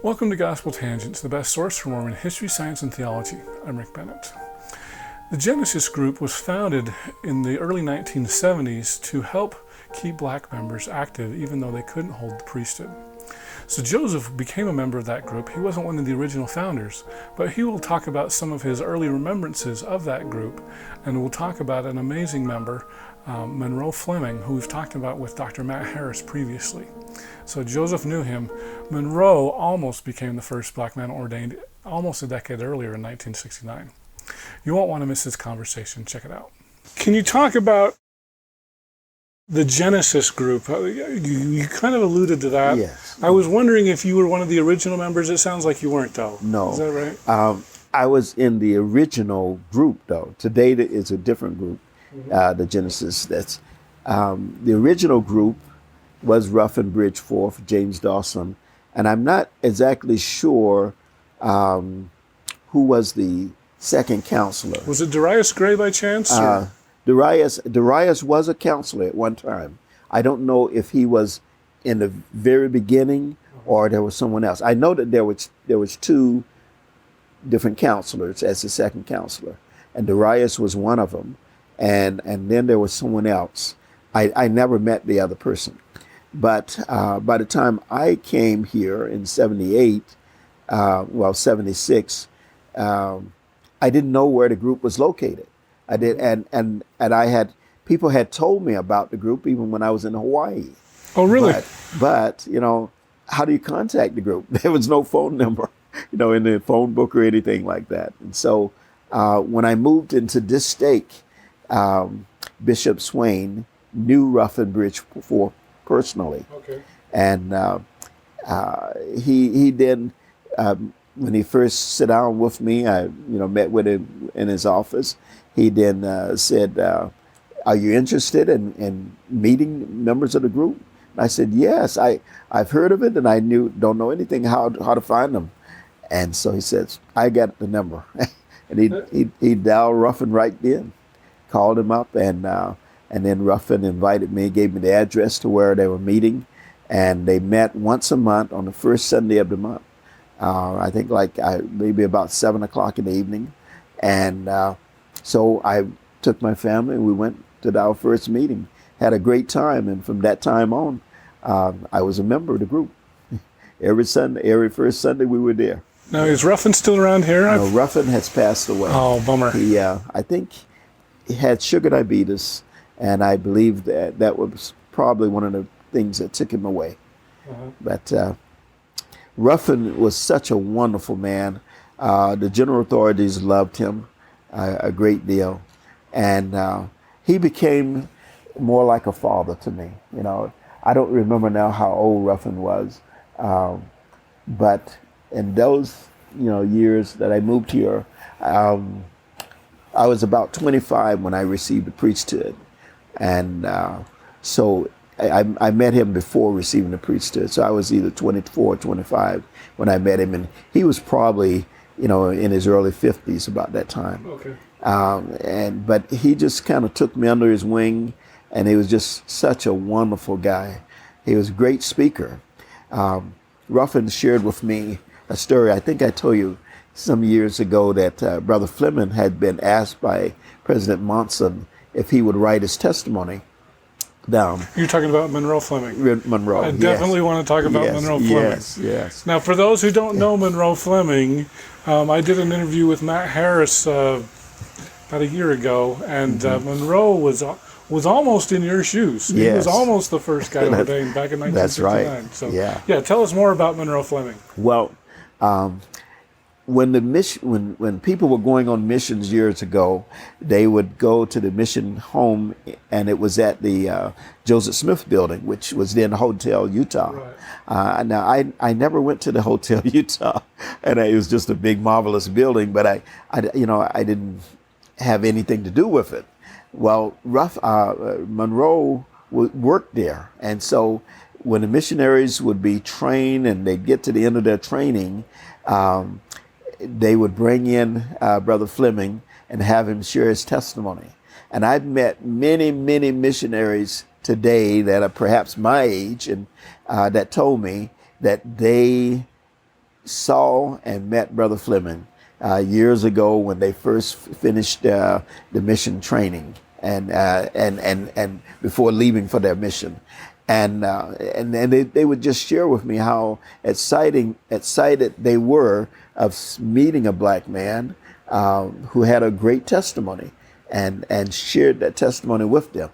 Welcome to Gospel Tangents, the best source for Mormon history, science, and theology. I'm Rick Bennett. The Genesis group was founded in the early 1970s to help keep black members active even though they couldn't hold the priesthood. So Joseph became a member of that group. He wasn't one of the original founders, but he will talk about some of his early remembrances of that group, and we'll talk about an amazing member, Monroe Fleming, who we've talked about with Dr. Matt Harris previously. So Joseph knew him. Monroe almost became the first black man ordained almost a decade earlier in 1969. You won't want to miss this conversation. Check it out. Can you talk about the Genesis group? You kind of alluded to that. Yes. I was wondering if you were one of the original members. It sounds like you weren't, though. No. Is that right? I was in the original group, though. Today it's a different group, the Genesis. That's the original group was Rough and Bridge Fourth, James Dawson, and I'm not exactly sure who was the second counselor. Was it Darius Gray by chance? Darius was a counselor at one time. I don't know if he was in the very beginning or there was someone else. I know that there was two different counselors as the second counselor, and Darius was one of them, and then there was someone else. I never met the other person, but by the time I came here in 78, 76, I didn't know where the group was located. I did, and I had people had told me about the group even when I was in Hawaii. Oh, really? But how do you contact the group? There was no phone number, in the phone book or anything like that. And so when I moved into this stake, Bishop Swain knew Rough and Bridge Four personally. Okay. And he then, when he first sat down with me, I met with him in his office. He then said, "Are you interested in meeting members of the group?" And I said, "Yes, I've heard of it, and I don't know anything how to find them." And so he says, "I got the number," and he dialed Ruffin right then, called him up, and then Ruffin invited me, gave me the address to where they were meeting, and they met once a month on the first Sunday of the month. I think maybe about 7:00 in the evening, and so I took my family and we went to our first meeting, had a great time, and from that time on, I was a member of the group. Every first Sunday we were there. Now, is Ruffin still around here? No, Ruffin has passed away. Oh, bummer. I think he had sugar diabetes, and I believe that was probably one of the things that took him away. But Ruffin was such a wonderful man. The general authorities loved him a great deal, and he became more like a father to me. I don't remember now how old Ruffin was, but in those years that I moved here, I was about 25 when I received the priesthood, and so I met him before receiving the priesthood. So I was either 24 or 25 when I met him, and he was probably in his early 50s about that time. Okay. But he just kind of took me under his wing, and he was just such a wonderful guy. He was a great speaker. Ruffin shared with me a story. I think I told you some years ago that Brother Fleming had been asked by President Monson if he would write his testimony down. You're talking about Monroe Fleming. Monroe. I definitely want to talk about Monroe Fleming. Yes. Now, for those who don't know Monroe Fleming, I did an interview with Matt Harris about a year ago, and Monroe was almost in your shoes. He was almost the first guy ordained back in 1969. That's right. So, yeah, tell us more about Monroe Fleming. Well, when people were going on missions years ago, they would go to the mission home, and it was at the Joseph Smith building, which was then Hotel Utah. Right. Now I never went to the Hotel Utah, and it was just a big marvelous building, but I didn't have anything to do with it. Well, Monroe worked there, and so when the missionaries would be trained and they'd get to the end of their training, they would bring in Brother Fleming and have him share his testimony. And I've met many, many missionaries today that are perhaps my age and that told me that they saw and met Brother Fleming years ago when they first finished the mission training and before leaving for their mission. And they would just share with me how excited they were of meeting a black man who had a great testimony and shared that testimony with them.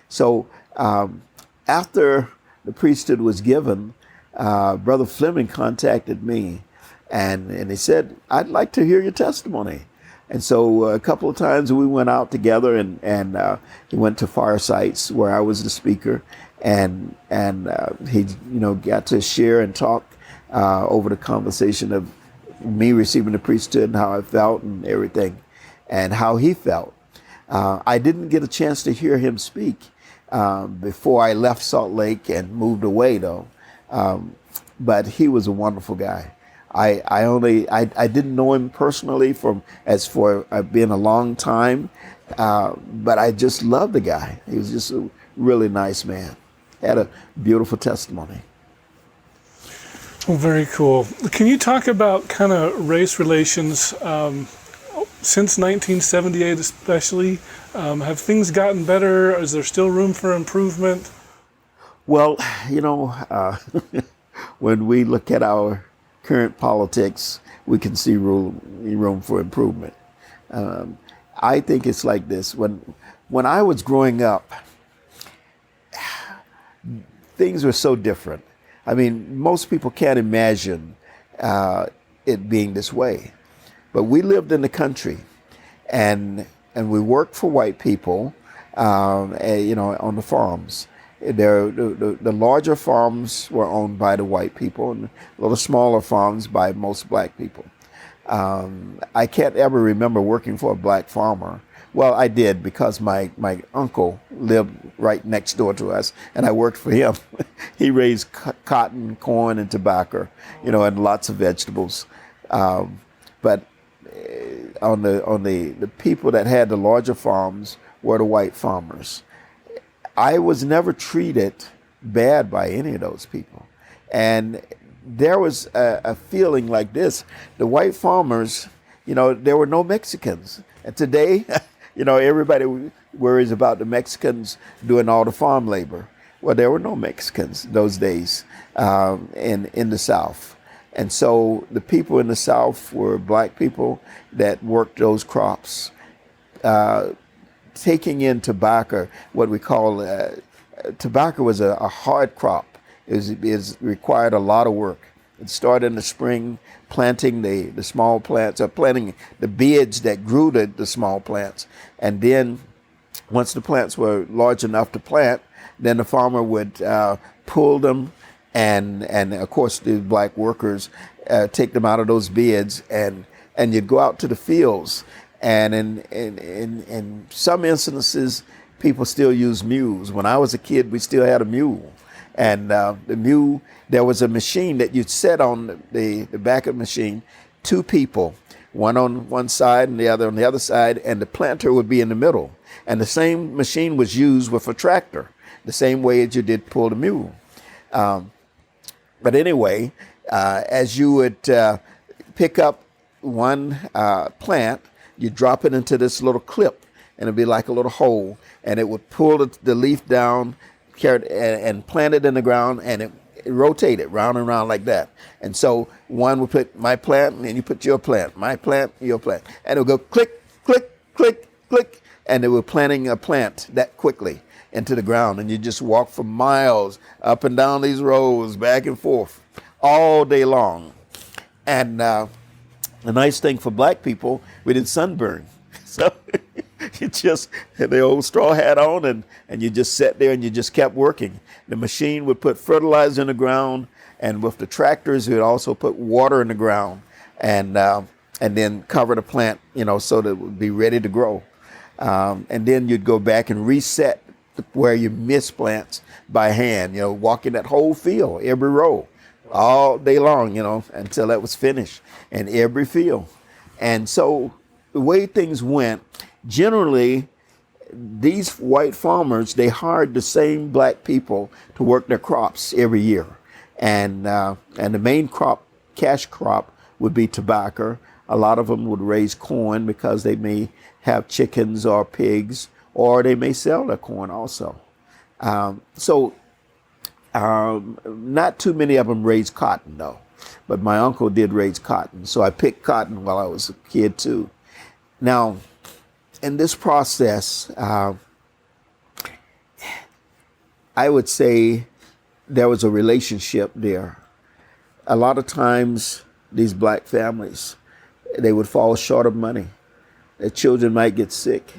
So after the priesthood was given, Brother Fleming contacted me and he said, "I'd like to hear your testimony." And so a couple of times we went out together and he went to firesides where I was the speaker, and he got to share and talk over the conversation of me receiving the priesthood and how I felt and everything and how he felt. I didn't get a chance to hear him speak before I left Salt Lake and moved away though. But he was a wonderful guy. I didn't know him personally as for being a long time, but I just loved the guy. He was just a really nice man. Had a beautiful testimony. Well, very cool. Can you talk about kind of race relations since 1978 especially? Have things gotten better? Is there still room for improvement? Well, when we look at our current politics, we can see room for improvement. I think it's like this. When I was growing up, things were so different. I mean, most people can't imagine it being this way. But we lived in the country, and we worked for white people, on the farms. The larger farms were owned by the white people, and a little smaller farms by most black people. I can't ever remember working for a black farmer. Well, I did because my uncle lived right next door to us, and I worked for him. He raised cotton, corn, and tobacco, and lots of vegetables. But on the people that had the larger farms were the white farmers. I was never treated bad by any of those people. And there was a feeling like this. The white farmers, there were no Mexicans. And today, everybody worries about the Mexicans doing all the farm labor. Well, there were no Mexicans those days in the South. And so the people in the South were black people that worked those crops. Taking in tobacco, what we call tobacco was a hard crop. It required a lot of work. It started in the spring, planting the small plants, or planting the beds that grew the small plants. And then once the plants were large enough to plant, then the farmer would pull them, and of course the black workers take them out of those beds, and you'd go out to the fields. And in some instances, people still use mules. When I was a kid, we still had a mule. And the mule, there was a machine that you'd set on the back of the machine, two people, one on one side and the other on the other side, and the planter would be in the middle. And the same machine was used with a tractor, the same way as you did pull the mule. But anyway, as you would pick up one plant, you drop it into this little clip, and it'd be like a little hole, and it would pull the leaf down, and plant it in the ground, and it rotated round and round like that. And so one would put my plant, and then you put your plant, my plant, your plant, and it would go click, click, click, click, and they were planting a plant that quickly into the ground, and you just walk for miles up and down these rows, back and forth, all day long. And the nice thing for black people, we didn't sunburn. So you just had the old straw hat on, and you just sat there and you just kept working. The machine would put fertilizer in the ground, and with the tractors, it would also put water in the ground, and then cover the plant, so that it would be ready to grow. And then you'd go back and reset where you missed plants by hand, walking that whole field, every row, all day long, until that was finished in every field. And so the way things went, generally, these white farmers, they hired the same black people to work their crops every year. And the main crop cash crop would be tobacco. A lot of them would raise corn because they may have chickens or pigs, or they may sell their corn also. Not too many of them raised cotton though, but my uncle did raise cotton. So I picked cotton while I was a kid too. Now, in this process, I would say there was a relationship there. A lot of times, these black families, they would fall short of money. Their children might get sick.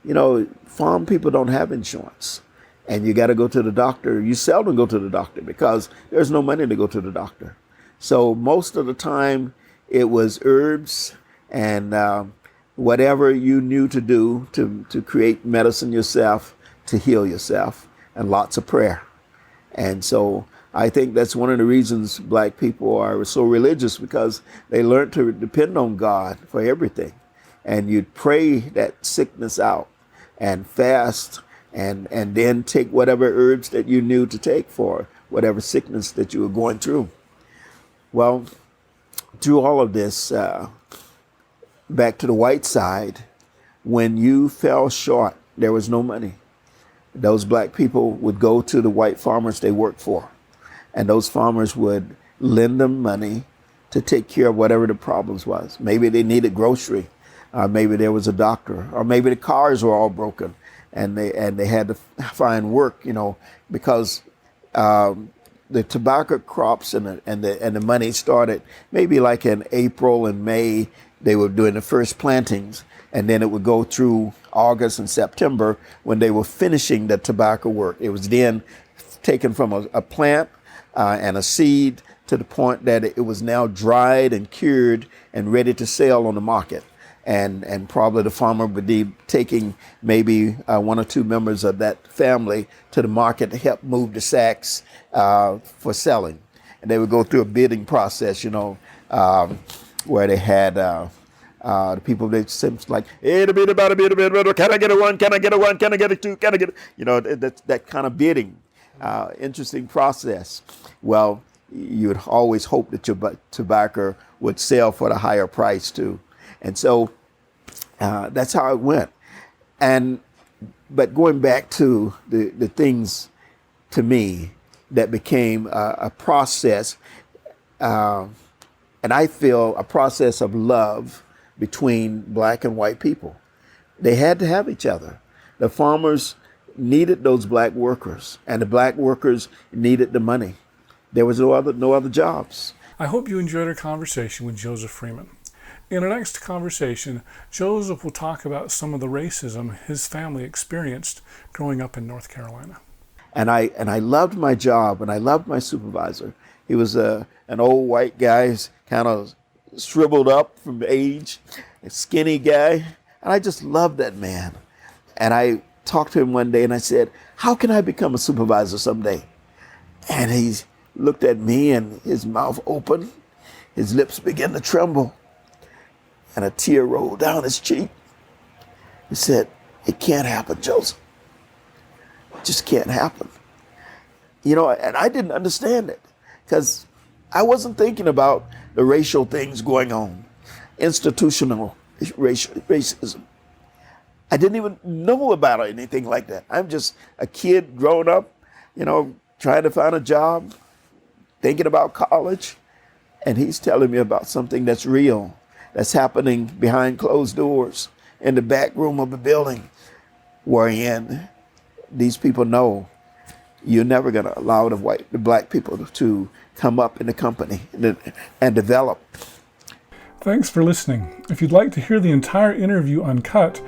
You know, farm people don't have insurance, and you got to go to the doctor. You seldom go to the doctor because there's no money to go to the doctor. So most of the time, it was herbs and whatever you knew to do to create medicine yourself, to heal yourself, and lots of prayer. And so I think that's one of the reasons black people are so religious, because they learned to depend on God for everything. And you'd pray that sickness out and fast and then take whatever herbs that you knew to take for whatever sickness that you were going through. Well, through all of this, back to the white side, when you fell short, there was no money. Those black people would go to the white farmers they worked for, and those farmers would lend them money to take care of whatever the problems was. Maybe they needed grocery, maybe there was a doctor, or maybe the cars were all broken, and they had to find work, you know, because the tobacco crops and the money started maybe like in April and May. They were doing the first plantings, and then it would go through August and September when they were finishing the tobacco work. It was then taken from a plant and a seed to the point that it was now dried and cured and ready to sell on the market. And probably the farmer would be taking maybe one or two members of that family to the market to help move the sacks for selling. And they would go through a bidding process, you know, where they had the people, they seems like, hey, can I get a one? Can I get a one? Can I get a two? Can I get a, you know, that kind of bidding. Interesting process. Well, you would always hope that your tobacco would sell for the higher price too. And so that's how it went. But going back to the things, to me, that became a process, and I feel a process of love between black and white people. They had to have each other. The farmers needed those black workers, and the black workers needed the money. There was no other jobs. I hope you enjoyed our conversation with Joseph Freeman. In our next conversation, Joseph will talk about some of the racism his family experienced growing up in North Carolina. And I loved my job, and I loved my supervisor. He was an old white guy, kind of shriveled up from age, a skinny guy. And I just loved that man. And I talked to him one day and I said, how can I become a supervisor someday? And he looked at me and his mouth opened, his lips began to tremble, and a tear rolled down his cheek. He said, it can't happen, Joseph. It just can't happen. You know, and I didn't understand it because I wasn't thinking about the racial things going on, institutional racism. I didn't even know about anything like that. I'm just a kid growing up, you know, trying to find a job, thinking about college, and he's telling me about something that's real, that's happening behind closed doors in the back room of the building, wherein these people know you're never going to allow the black people to come up in the company and develop. Thanks for listening. If you'd like to hear the entire interview uncut,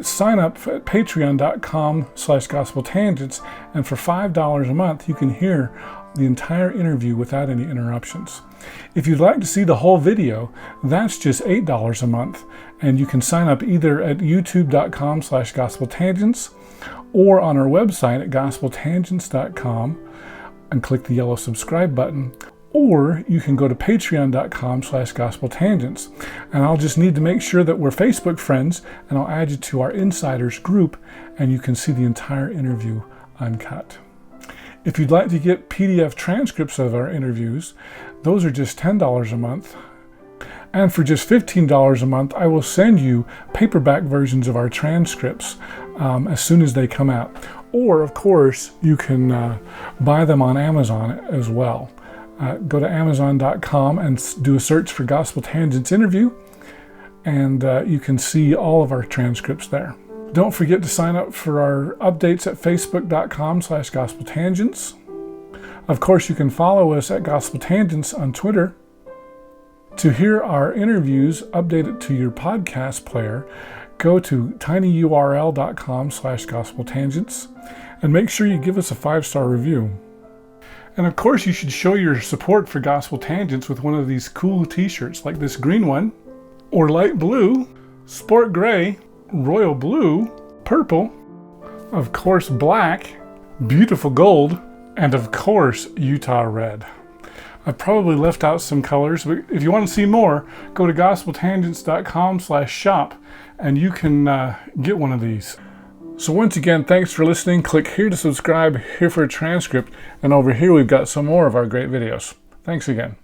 sign up at patreon.com/gospeltangents, and for $5 a month, you can hear the entire interview without any interruptions. If you'd like to see the whole video, that's just $8 a month, and you can sign up either at youtube.com/gospeltangents or on our website at gospeltangents.com and click the yellow subscribe button. Or you can go to patreon.com/gospeltangents, and I'll just need to make sure that we're Facebook friends, and I'll add you to our insiders group, and you can see the entire interview uncut. If you'd like to get PDF transcripts of our interviews, those are just $10 a month. And for just $15 a month, I will send you paperback versions of our transcripts as soon as they come out. Or, of course, you can buy them on Amazon as well. Go to Amazon.com and do a search for Gospel Tangents Interview, and you can see all of our transcripts there. Don't forget to sign up for our updates at facebook.com/gospeltangents. Of course, you can follow us at Gospel Tangents on Twitter. To hear our interviews updated to your podcast player, go to tinyurl.com/gospeltangents and make sure you give us a 5-star review. And of course, you should show your support for Gospel Tangents with one of these cool t-shirts like this green one, or light blue, sport gray, royal blue, purple, of course black, beautiful gold, and of course Utah red. I probably left out some colors, but if you want to see more, go to gospeltangents.com/shop and you can get one of these. So once again, thanks for listening. Click here to subscribe, here for a transcript, and over here we've got some more of our great videos. Thanks again.